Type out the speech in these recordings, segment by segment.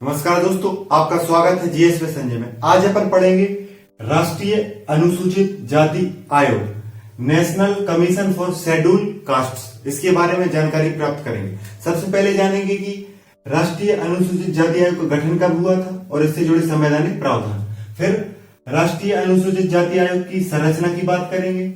नमस्कार दोस्तों, आपका स्वागत है जीएस पे संजय में। आज अपन पढ़ेंगे राष्ट्रीय अनुसूचित जाति आयोग, national commission for schedule castes. इसके बारे में जानकारी प्राप्त करेंगे। सबसे पहले जानेंगे कि राष्ट्रीय अनुसूचित जाति आयोग का गठन कब हुआ था और इससे जुड़े संवैधानिक प्रावधान। फिर राष्ट्रीय अनुसूचित जाति आयोग की संरचना की बात करेंगे,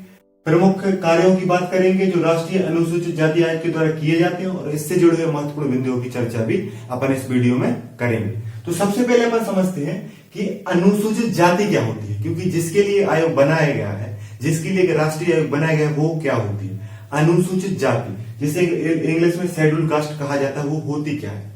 प्रमुख कार्यों की बात करेंगे जो राष्ट्रीय अनुसूचित जाति आयोग के द्वारा किए जाते हैं और इससे जुड़े हुए महत्वपूर्ण बिंदुओं की चर्चा भी अपन इस वीडियो में करेंगे। तो सबसे पहले अपन समझते हैं कि अनुसूचित जाति क्या होती है, क्योंकि जिसके लिए आयोग बनाया गया है, जिसके लिए राष्ट्रीय आयोग बनाया गया है, वो क्या होती है अनुसूचित जाति, जिसे इंग्लिश में शेड्यूल कास्ट कहा जाता है, वो होती क्या है।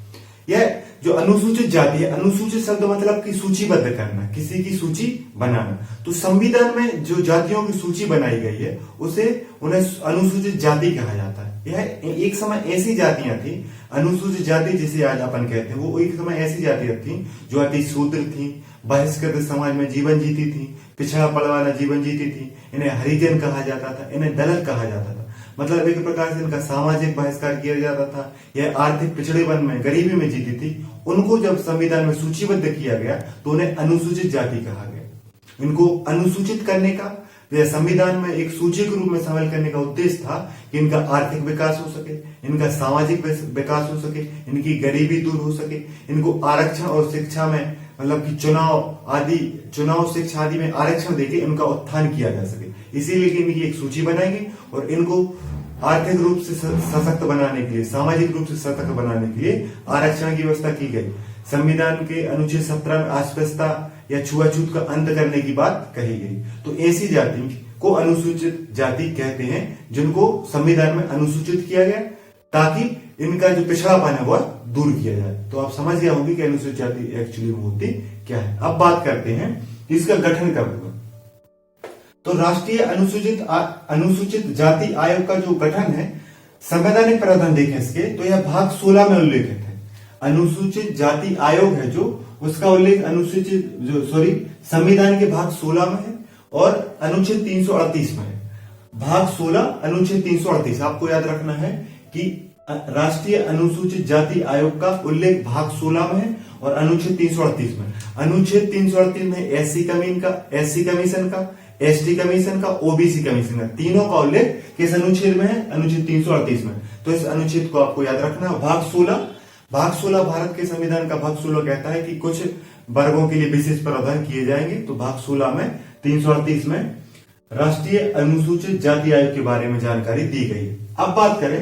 यह जो अनुसूचित जाति है, अनुसूचित शब्द मतलब कि सूचीबद्ध करना, किसी की सूची बनाना। तो संविधान में जो जातियों की सूची बनाई गई है उसे उन्हें अनुसूचित जाति कहा जाता है। यह एक समय ऐसी जातियां थी, अनुसूचित जाति जिसे आज अपन कहते हैं, वो एक समय ऐसी जातियां थी जो अति शूद्र थी, बहिष्कृत समाज में जीवन जीती थी, पिछड़ा पड़वाना जीवन जीती थी। इन्हें हरिजन कहा जाता था, इन्हें दलित कहा जाता था। मतलब एक प्रकार से इनका सामाजिक बहिष्कार किया जाता था। यह आर्थिक पिछड़ेपन में, गरीबी में जीती थी। उनको जब संविधान में सूचीबद्ध किया गया तो उन्हें अनुसूचित जाति कहा गया। इनको अनुसूचित करने का या संविधान में एक सूची के रूप में शामिल करने का उद्देश्य था कि इनका आर्थिक विकास हो सके, इनका सामाजिक विकास हो सके, इनकी गरीबी दूर हो सके, इनको आरक्षण और शिक्षा में मतलब कि चुनाव शिक्षा आदि में आरक्षण देके इनका उत्थान किया जा सके। इसीलिए इनकी एक सूची बनाई गई और इनको आर्थिक रूप से सशक्त बनाने के लिए, सामाजिक रूप से सशक्त बनाने के लिए आरक्षण की व्यवस्था की गई। संविधान के अनुच्छेद 17 में अस्पृश्यता या छुआछूत का अंत करने की बात कही गई। तो ऐसी जाति को अनुसूचित जाति कहते हैं जिनको संविधान में अनुसूचित किया गया ताकि इनका जो पिछड़ापन है वह दूर किया जाए। तो आप समझ गए होंगे कि अनुसूचित जाति एक्चुअली होती क्या है। अब बात करते हैं कि इसका गठन कब हुआ। तो राष्ट्रीय अनुसूचित जाति आयोग का जो गठन है, संवैधानिक प्रावधान देखें इसके तो यह भाग 16 में उल्लेखित है। अनुसूचित जाति आयोग है जो उसका उल्लेख संविधान के भाग 16 में है और अनुच्छेद 338 में है। भाग 16 अनुच्छेद 338 आपको याद रखना है कि राष्ट्रीय अनुसूचित जाति आयोग का उल्लेख भाग 16 में है और अनुच्छेद 338 में। अनुच्छेद 338 में एससी कमीशन का, एसटी कमीशन का, ओबीसी कमीशन का, तीनों का उल्लेख किस अनुच्छेद में है? अनुच्छेद 338 में। तो इस अनुच्छेद को आपको याद रखना है। भाग 16 भारत के संविधान का भाग 16 कहता है कि कुछ वर्गों के लिए विशेष प्रावधान किए जाएंगे। तो भाग 16 में 338 में राष्ट्रीय अनुसूचित जाति आयोग के बारे में जानकारी दी गई। अब बात करें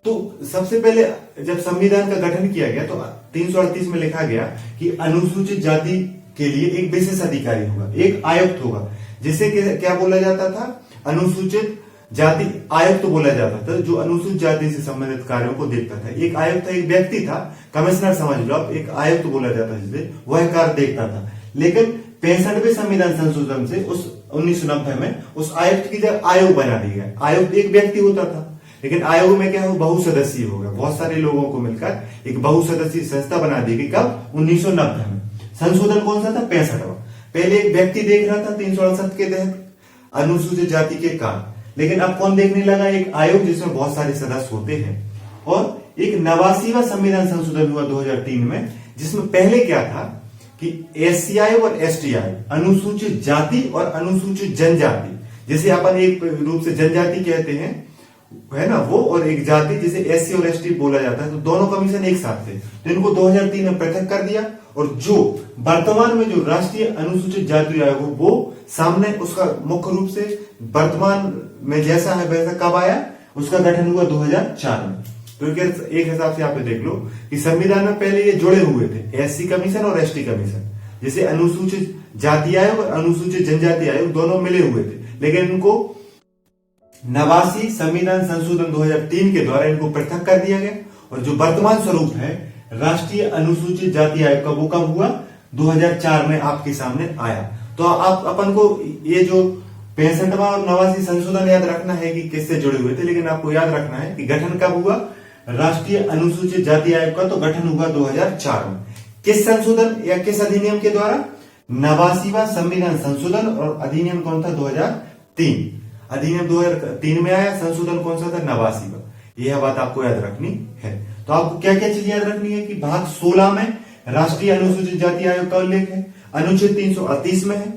तो सबसे पहले जब संविधान का गठन किया गया तो 338 में लिखा गया कि अनुसूचित जाति के लिए एक विशेष अधिकारी होगा, एक आयुक्त होगा, जिसे क्या बोला जाता था? अनुसूचित जाति आयुक्त तो बोला जाता था, जो अनुसूचित जाति से संबंधित कार्यों को देखता था। एक आयुक्त था, एक व्यक्ति था, कमिश्नर समझ लो आप, एक आयुक्त तो बोला जाता जिसे, वह कार्य देखता था। लेकिन 65वें संविधान संशोधन से उस 1990 में उस आयुक्त की जगह आयोग बना दिया गया। आयुक्त एक व्यक्ति होता था, लेकिन आयोग में क्या हो, बहुसदस्यीय होगा, बहुत सारे लोगों को मिलकर एक बहुसदस्यीय संस्था बना दी गई। कब? 1990 में। संशोधन कौन सा था? 65वां। पहले एक व्यक्ति देख रहा था 368 के तहत अनुसूचित जाति के कार्य, लेकिन अब कौन देखने लगा? एक आयोग जिसमें बहुत सारे सदस्य होते हैं। और एक 89वां संविधान संशोधन हुआ 2003 में, जिसमें पहले क्या था कि एससी आयोग और एसटी आयोग, अनुसूचित जाति और अनुसूचित जनजाति, जिसे अपन एक रूप से जनजाति कहते हैं, है ना, वो, और एक जाति जिसे एससी और एसटी बोला जाता है। तो दोनों कमीशन एक साथ थे, तो इनको 2003 में पृथक कर दिया। और जो वर्तमान में जो राष्ट्रीय अनुसूचित जाति आयोग है वो सामने उसका मुख्य रूप से वर्तमान में जैसा है वैसा कब आया? उसका गठन हुआ 2004 में। तो एक हिसाब से आप देख लो कि संविधान में पहले ये जुड़े हुए थे, एससी कमीशन और एसटी कमीशन, जिसे अनुसूचित जाति आयोग और अनुसूचित जनजाति आयोग दोनों मिले हुए थे। लेकिन इनको 89 संविधान संशोधन 2003 के द्वारा इनको पृथक कर दिया गया। और जो वर्तमान स्वरूप है राष्ट्रीय अनुसूचित जाति आयोग का, वो कब हुआ? 2004 में आपके सामने आया। तो आप अपन को ये जो 65वां और 89 संशोधन याद रखना है कि किससे जुड़े हुए थे, लेकिन आपको याद रखना है कि गठन कब हुआ राष्ट्रीय अनुसूचित जाति आयोग का? तो गठन हुआ 2004 में। किस संशोधन या किस अधिनियम के द्वारा? 89वां संविधान संशोधन। और अधिनियम कौन था? 2003। अधिनियम 2003 में आया, संशोधन कौन सा था? 89वां। यह बात आपको याद रखनी है। तो आपको क्या क्या चीज याद रखनी है कि भाग 16 में राष्ट्रीय अनुसूचित जाति आयोग का उल्लेख है, अनुच्छेद 338 में है,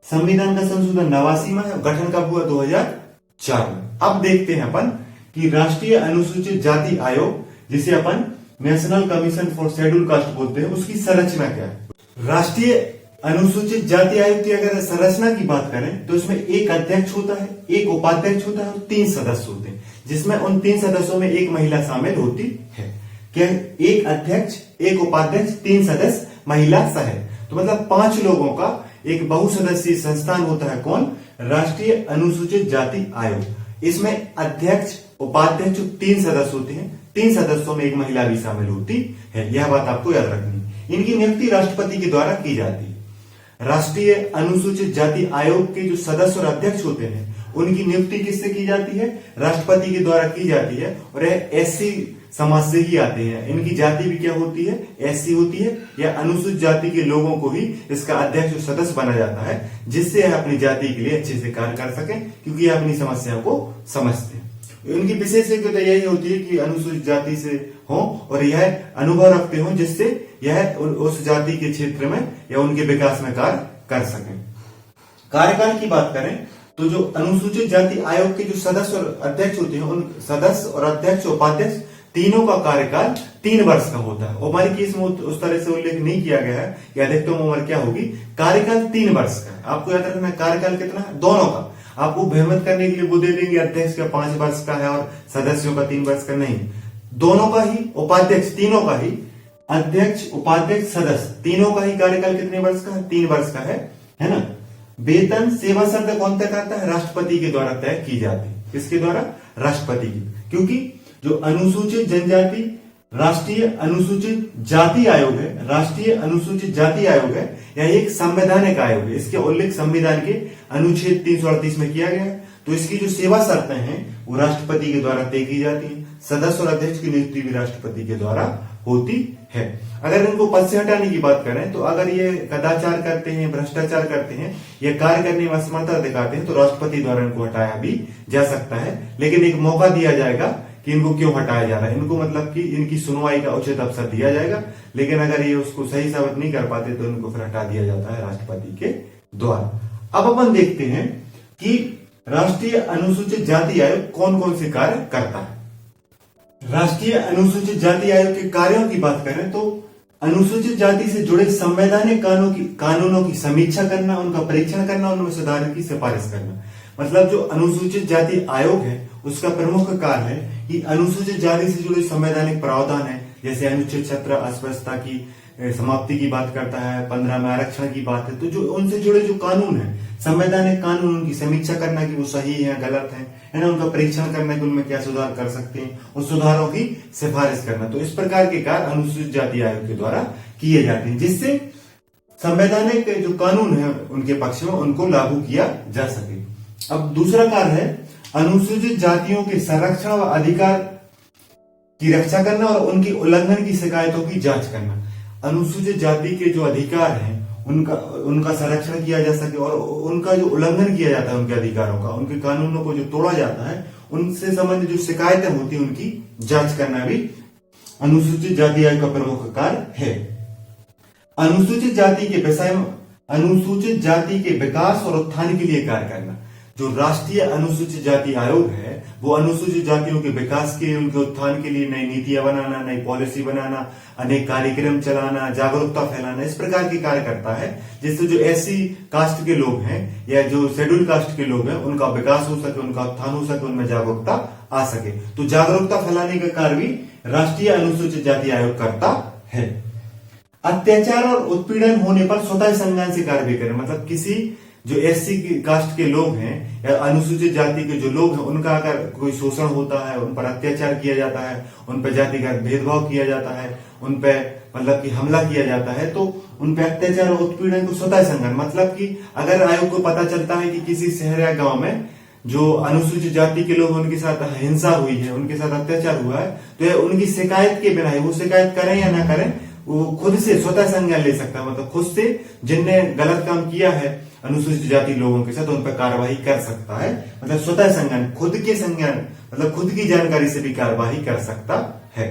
संविधान का संशोधन 89 में है, गठन कब हुआ 2004 में। अब देखते हैं अपन कि राष्ट्रीय अनुसूचित जाति आयोग, जिसे अपन national commission for schedule caste बोलते हैं, उसकी संरचना क्या है। राष्ट्रीय अनुसूचित जाति आयोग की अगर संरचना की बात करें तो इसमें एक अध्यक्ष होता है, एक उपाध्यक्ष होता है और 3 सदस्य होते हैं, जिसमें उन 3 सदस्यों में एक महिला शामिल होती है। क्या एक अध्यक्ष, एक उपाध्यक्ष, 3 सदस्य, महिला सह, तो मतलब 5 लोगों का एक बहुसदस्यीय संस्थान होता है। कौन? राष्ट्रीय अनुसूचित जाति आयोग। इसमें अध्यक्ष, उपाध्यक्ष 3 सदस्य होते हैं, 3 सदस्यों में एक महिला भी शामिल होती है। यह बात आपको याद रखनी। इनकी नियुक्ति राष्ट्रपति के द्वारा की जाती है। राष्ट्रीय अनुसूचित जाति आयोग के जो सदस्य और अध्यक्ष होते हैं उनकी नियुक्ति किससे की जाती है? राष्ट्रपति के द्वारा की जाती है। और यह एससी समाज से ही आते हैं। इनकी जाति भी क्या होती है? एससी होती है। या अनुसूचित जाति के लोगों को ही इसका अध्यक्ष और सदस्य बना जाता है, जिससे यह अपनी जाति के लिए अच्छे से कार्य कर सकें, क्योंकि यह अपनी समस्याओं को समझते हैं। इनकी विशेषज्ञता यही होती है कि अनुसूचित जाति से हो और यह अनुभव रखते हो, जिससे यह उस जाति के क्षेत्र में या उनके विकास में कार्य कर सकें। कार्यकाल की बात करें तो जो अनुसूचित जाति आयोग के जो सदस्य और अध्यक्ष होते हैं, उन सदस्य और अध्यक्ष उपाध्यक्ष तीनों का कार्यकाल 3 वर्ष का होता है। हमारी केस में उस तरह से उल्लेख नहीं किया गया है कि अधिकतम उम्र क्या होगी। कार्यकाल 3 वर्ष का है। आपको याद रखना है कार्यकाल कितना है, दोनों का। आपको भ्रमित करने के लिए वो दे देंगे अध्यक्ष का 5 वर्ष का है और सदस्यों का 3 वर्ष का, नहीं, दोनों का ही, उपाध्यक्ष तीनों का ही, अध्यक्ष उपाध्यक्ष सदस्य तीनों का ही कार्यकाल कितने वर्ष का है? 3 वर्ष का है ना। वेतन सेवा शर्त कौन तय करता है? राष्ट्रपति के द्वारा तय की जाती है। किसके द्वारा? राष्ट्रपति की। क्योंकि जो अनुसूचित जनजाति राष्ट्रीय अनुसूचित जाति आयोग है, राष्ट्रीय अनुसूचित जाति आयोग है, यह एक संवैधानिक आयोग है। इसके उल्लेख संविधान के अनुच्छेद 338 में किया गया है। तो इसकी जो सेवा शर्तें हैं वो राष्ट्रपति के द्वारा तय की जाती है। सदस्य और अध्यक्ष की नियुक्ति भी राष्ट्रपति के द्वारा होती है। अगर इनको पद से हटाने की बात करें तो अगर ये कदाचार करते हैं, भ्रष्टाचार करते हैं या कार्य करने में असमर्था दिखाते हैं तो राष्ट्रपति द्वारा इनको हटाया भी जा सकता है। लेकिन एक मौका दिया जाएगा कि इनको क्यों हटाया जा रहा है, इनको मतलब कि इनकी सुनवाई का उचित अवसर दिया जाएगा। लेकिन अगर ये उसको सही साबित नहीं कर पाते तो इनको फिर हटा दिया जाता है राष्ट्रपति के द्वारा। अब अपन देखते हैं कि राष्ट्रीय अनुसूचित जाति आयोग कौन कौन से कार्य करता है। राष्ट्रीय अनुसूचित जाति आयोग के कार्यों की बात करें तो अनुसूचित जाति से जुड़े संवैधानिक कानूनों की समीक्षा करना, उनका परीक्षण करना, उनमें सुधार की सिफारिश करना। मतलब जो अनुसूचित जाति आयोग है उसका प्रमुख कार्य है कि अनुसूचित जाति से जुड़े संवैधानिक प्रावधान है, जैसे अनुच्छेद 17 अस्पृश्यता की समाप्ति की बात करता है, 15 में आरक्षण की बात है। तो जो उनसे जुड़े जो कानून है, संवैधानिक कानून, उनकी समीक्षा करना कि वो सही है गलत है ना, उनका परीक्षण करना कि उनमें क्या सुधार कर सकते हैं, उस सुधारों की सिफारिश करना। तो इस प्रकार के कार्य अनुसूचित जाति आयोग के द्वारा किए जाते हैं, जिससे संवैधानिक जो कानून है उनके पक्ष में उनको लागू किया जा सके। अब दूसरा कार्य है अनुसूचित जातियों के संरक्षण व अधिकार की रक्षा करना और उनकी उल्लंघन की शिकायतों की जांच करना। अनुसूचित जाति के जो अधिकार हैं उनका संरक्षण किया जा सके और उनका जो उल्लंघन किया जाता है उनके अधिकारों का, उनके कानूनों को जो तोड़ा जाता है, उनसे संबंधित जो शिकायतें होती है उनकी जांच करना भी अनुसूचित जाति आयोग का प्रमुख कार्य है। अनुसूचित जाति के विषय में अनुसूचित जाति के विकास और उत्थान के लिए कार्य करना। जो राष्ट्रीय अनुसूचित जाति आयोग है वो अनुसूचित जातियों के विकास के, उनके उत्थान के लिए नई नीतियां बनाना, नई पॉलिसी बनाना, अनेक कार्यक्रम चलाना, जागरूकता फैलाना, इस प्रकार के कार्य करता है, जिससे जो एससी कास्ट के लोग हैं या जो शेड्यूल कास्ट के लोग हैं उनका विकास हो सके, उनका उत्थान हो सके, उनमें जागरूकता आ सके। तो जागरूकता फैलाने का कार्य भी राष्ट्रीय अनुसूचित जाति आयोग करता है। अत्याचार और उत्पीड़न होने पर स्वतः संज्ञान से कार्य भी करें। मतलब किसी जो एससी कास्ट के लोग हैं या अनुसूचित जाति के जो लोग हैं उनका अगर कोई शोषण होता है, उन पर अत्याचार किया जाता है, उन पर जातिगत भेदभाव किया जाता है, उन पे मतलब कि हमला किया जाता है, तो उन पे अत्याचार और उत्पीड़न को स्वतः संज्ञान, मतलब कि अगर आयोग को पता चलता है कि किसी शहर या गांव में जो अनुसूचित जाति के लोग उनके साथ हिंसा हुई है, उनके साथ अत्याचार हुआ है, तो यह उनकी शिकायत के बिना ही, वो शिकायत करें या ना करें, वो खुद से स्वतः संज्ञान ले सकता है। मतलब खुद से जिनने गलत काम किया है अनुसूचित जाति लोगों के साथ उन पर कार्रवाई कर सकता है। मतलब स्वतः संज्ञान, खुद के संज्ञान, मतलब खुद की जानकारी से भी कार्रवाई कर सकता है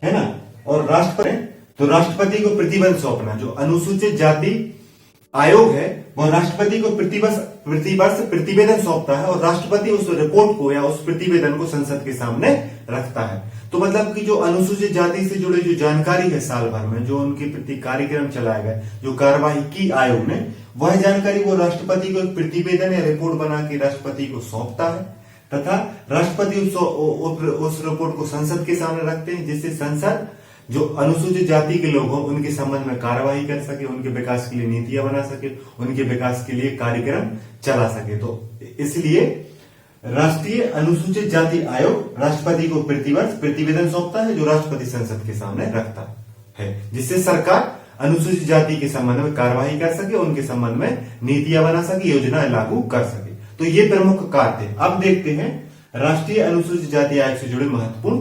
ना। और राष्ट्रपति तो राष्ट्रपति को प्रतिबंध सौंपना, जो अनुसूचित जाति आयोग है वह राष्ट्रपति को प्रतिवर्ष प्रतिवेदन सौंपता है और राष्ट्रपति उस रिपोर्ट को या उस प्रतिवेदन को संसद के सामने रखता है। तो मतलब कि जो अनुसूचित जाति से जुड़े जो जानकारी है साल भर में, जो उनके प्रति कार्यक्रम चलाए गए, जो कार्यवाही की आयोग ने, वह जानकारी वो राष्ट्रपति को एक प्रतिवेदन या रिपोर्ट बना के राष्ट्रपति को सौंपता है तथा राष्ट्रपति उस रिपोर्ट को संसद के सामने रखते हैं, जिससे संसद जो अनुसूचित जाति के लोग हों उनके संबंध में कार्यवाही कर सके, उनके विकास के लिए नीतियां बना सके, उनके विकास के लिए कार्यक्रम चला सके। तो इसलिए राष्ट्रीय अनुसूचित जाति आयोग राष्ट्रपति को प्रतिवर्ष प्रतिवेदन सौंपता है, जो राष्ट्रपति संसद के सामने रखता है, जिससे सरकार अनुसूचित जाति के संबंध में कार्यवाही कर सके, उनके संबंध में नीतियां बना सके, योजना लागू कर सके। तो ये प्रमुख कार्य थे। अब देखते हैं राष्ट्रीय अनुसूचित जाति आयोग से जुड़े महत्वपूर्ण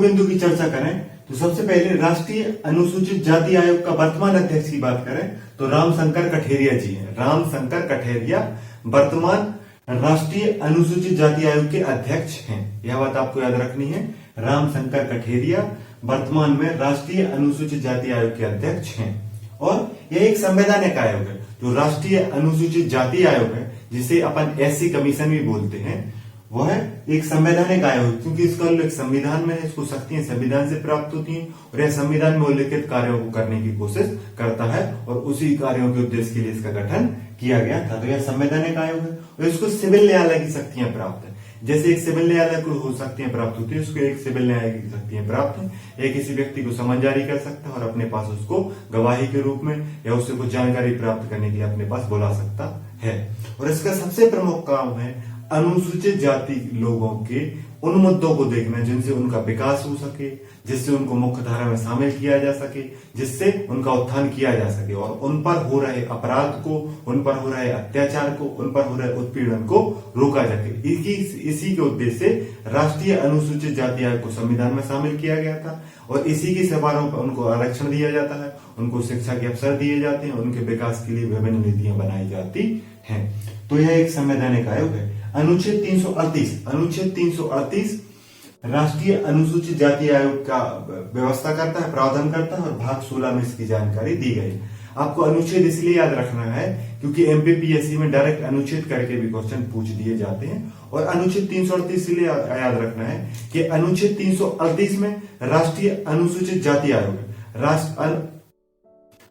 बिंदु की चर्चा करें तो सबसे पहले राष्ट्रीय अनुसूचित जाति आयोग का वर्तमान अध्यक्ष की बात करें तो रामशंकर कठेरिया जी हैं। रामशंकर कठेरिया वर्तमान राष्ट्रीय अनुसूचित जाति आयोग के अध्यक्ष हैं। यह बात आपको याद रखनी है। रामशंकर कठेरिया वर्तमान में राष्ट्रीय अनुसूचित जाति आयोग के अध्यक्ष हैं और यह एक संवैधानिक आयोग है। जो राष्ट्रीय अनुसूचित जाति आयोग है, जिसे अपन एससी कमीशन भी बोलते हैं, वह एक संवैधानिक आयोग है, क्योंकि इसका उल्लेख संविधान में है। इसको शक्तियां संविधान से प्राप्त होती हैं और यह संविधान में उल्लेखित कार्यों को करने की कोशिश करता है और उसी कार्यों के उद्देश्य के लिए इसका गठन किया गया था। तो यह संवैधानिक आयोग है और इसको सिविल न्यायालय की शक्तियां प्राप्त है। जैसे एक सिविल न्यायालय को शक्तियां प्राप्त होती है, उसको एक सिविल न्यायालय की शक्तियां प्राप्त है। यह किसी व्यक्ति को समन जारी कर सकता है और अपने पास उसको गवाही के रूप में या उससे कुछ जानकारी प्राप्त करने के लिए अपने पास बुला सकता है। और इसका सबसे प्रमुख काम है अनुसूचित जाति लोगों के उन मुद्दों को देखना जिनसे उनका विकास हो सके, जिससे उनको मुख्य धारा में शामिल किया जा सके, जिससे उनका उत्थान किया जा सके और उन पर हो रहे अपराध को, उन पर हो रहे अत्याचार को, उन पर हो रहे उत्पीड़न को रोका सके। इसी के उद्देश्य से राष्ट्रीय अनुसूचित जाति आयोग को संविधान में शामिल किया गया था और इसी की सेवाओं पर उनको आरक्षण दिया जाता है, उनको शिक्षा के अवसर दिए जाते हैं, उनके विकास के लिए विभिन्न नीतियां बनाई जाती हैं। तो यह एक संवैधानिक आयोग है। अनुच्छेद 338 राष्ट्रीय अनुसूचित जाति आयोग का व्यवस्था करता है, प्रावधान करता है और भाग 16 में इसकी जानकारी दी गई। आपको अनुच्छेद इसलिए याद रखना है क्योंकि एमपीपीएससी में डायरेक्ट अनुच्छेद करके भी क्वेश्चन पूछ दिए जाते हैं। और अनुच्छेद 338 इसलिए याद रखना है कि अनुच्छेद 338 में राष्ट्रीय अनुसूचित जाति आयोग है।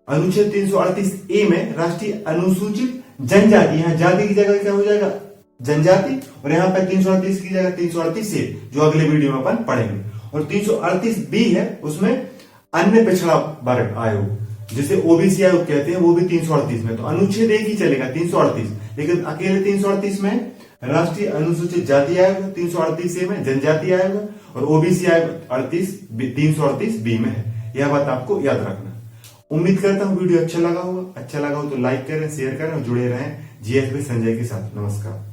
अनुच्छेद 338 ए में राष्ट्रीय अनुसूचित जनजाति, यहाँ जाति की जगह क्या हो जाएगा जनजाति, और यहाँ पे 338 की जगह 338 से, जो अगले वीडियो में अपन पढ़ेंगे। और 338 बी है, उसमें अन्य पिछड़ा वर्ग आयोग, जिसे ओबीसी आयोग कहते हैं, वो भी 338 में। तो अनुच्छेद एक ही चलेगा 338, लेकिन अकेले 338 में राष्ट्रीय अनुसूचित जाति आयोग, 338 में जनजाति आयोग और ओबीसी आयोग 338 बी में है। यह बात आपको याद रखना। उम्मीद करता हूं वीडियो अच्छा लगा होगा। अच्छा लगा हो तो लाइक करें, शेयर करें और जुड़े रहें जीएस विद संजय के साथ। नमस्कार।